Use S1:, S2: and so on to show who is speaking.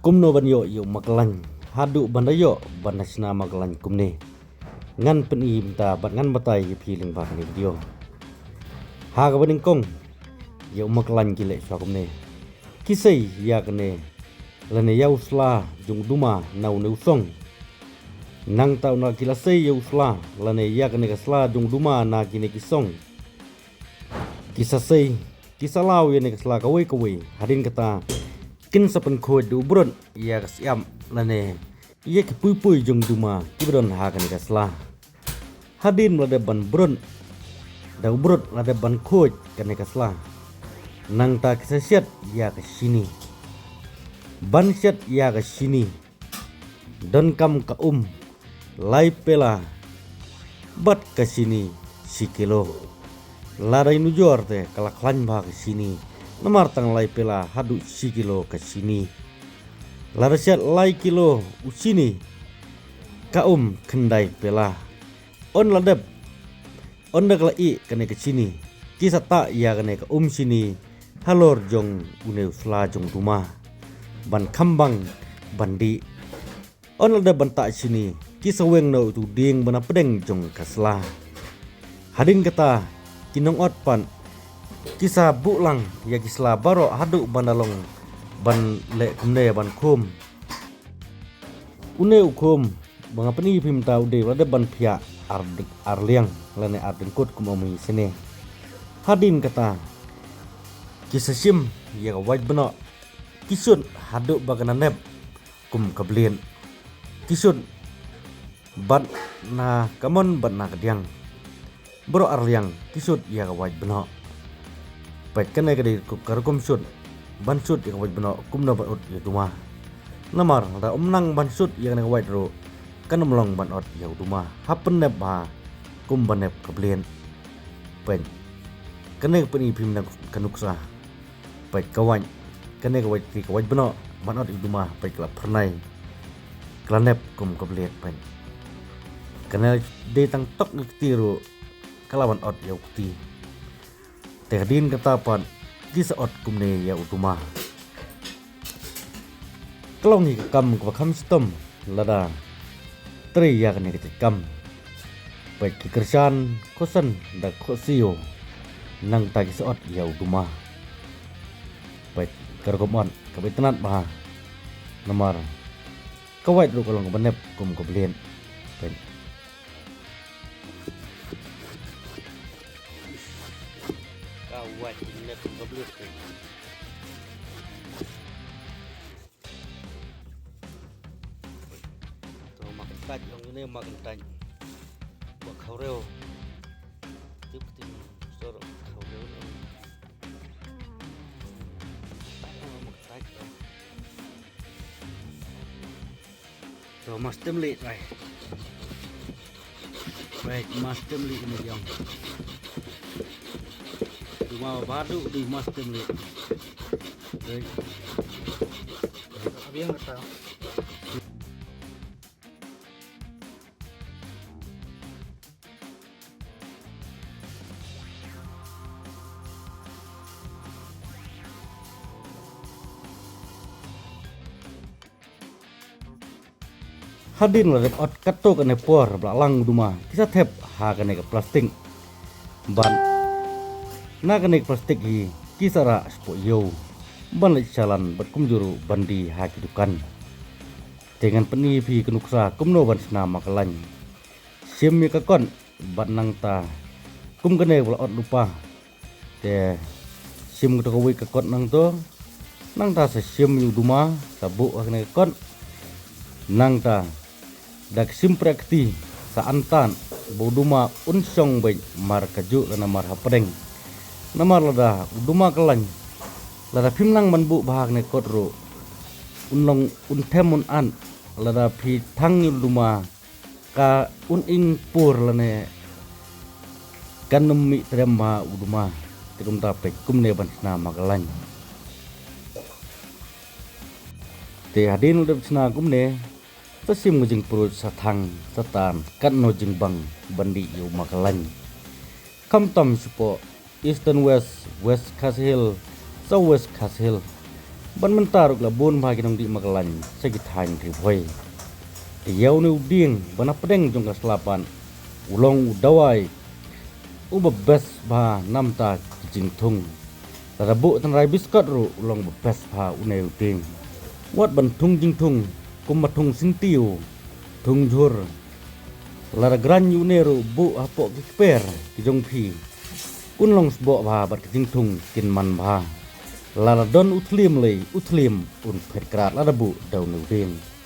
S1: kumno banyo yo maklan hadu bandayo banasna maklan kumne ngan penim ta bat ngan matai piling ba ni video ha ga baning kong yo maklan gile sa kumne kisai ya kene lane yau sla jung duma nau neu song nang tau na kilasai yau sla lane ya kene kasla jung duma na kine kisong kisasai kisalau ya ne kasla kawai hadin kata kin sapen khoi du bron ya kasiam lane ye ke pui jung duma kibron ha kan kasla hadin lade ban bron da bron lade ban khoi kan kasla nang ta kisasiat ya ke sini ban set ya ke sini dan kam ka lai pela bat ke sini sikilo ladai nujor te kalaklan ba ke sini nomor tang lai pela hadu si kilo ke sini larasyat lai kilo usini ka kendai pela on ladep on dak lai kene ke sini kisah tak ya kene ke sini halor jong uneu sla jong rumah ban kambang bandi on ladep ban tak sini kisah weng no tu ding bana pedeng jong kasla hadin kata kinong ot pan kisah bulang ya kisla baro hadu bandalong ban le kumne ban kum une ukum banga pani pim tau de wada ban pia arliang lane arden kot kumomi sene hadin kata kisah sim ya waj bano kisun hadu bagana nep kum kablien kisun ban na kamon ban na kadiang bro arliang kisut ya waj bano baik kena kadi karakum sud ban sud yang wajib beno kumna ban ot ya duma namar da umnang ban sud yang kena wajib ro kan melong ban ot ya duma hapen nep ba kum ban nep kablien pen kena peni pim na kanuksa baik kawan kena wajib beno ban ot ya duma baik la pernai klanep kum kablien pen kena de tang tok ngtiru kalawan ot ya ukti Terdin ketapan di saat kumne ya utuma. Kalau ni kam kam sistem lada tri ya kene kam. Baik kerjaan kosan da kosio nang tagi saat ya utuma. Baik kergomon kabitenat bah nomor kawait lu kalau ngebenep kum kebelien. Baik kawat ini keblut tuh makan taj yang ini makan taj buat kaureo tip sorok kaureo makan taj tuh mas temli baik mas temli ini yang mau badu di mas temli tapi yang tahu hadin lah ot kato kene por belalang duma kisah tep ha kene ke plastik ban na kene plastik hi kisara spo yo ban le jalan berkumjuru bandi ha kidukan dengan peni pi kenuksa kumno ban sna makalan sim mi kakon ban nang ta kum kene bela ot lupa te sim to kawi kakon nang to nang ta se sim yu duma sabu kene kakon nang ta dak sim prakti sa antan boduma unsong bai mar kaju lana mar hapdeng namar lada uduma kelan lada pimnang manbu bahag ne kodro unlong untemun an lada pi tangi duma ka uning pur lane kanumi tremma uduma tikum tape kumne bansna magalan te hadin udap sna kumne tasim ngujing perut satang satan kan no jing bang bandi yu magalan kam tam supo Eastern West, West Castle Hill, South West Castle Hill ban mentaruk la bon bha kinong di makalan segitain ri hoi yau ni uding bana pedeng jong selapan ulong udawai uba bes bha namta jingthung la bu tan rai biskot ru ulong bes bha unai uding wat ban thung jingthung kum mathung sintiu thung jur la gran yu neru bu apo kiper ki jong phi kun long sbo bha bat jingthung kin man bha la don utlim un phet krat la bu daw nu ding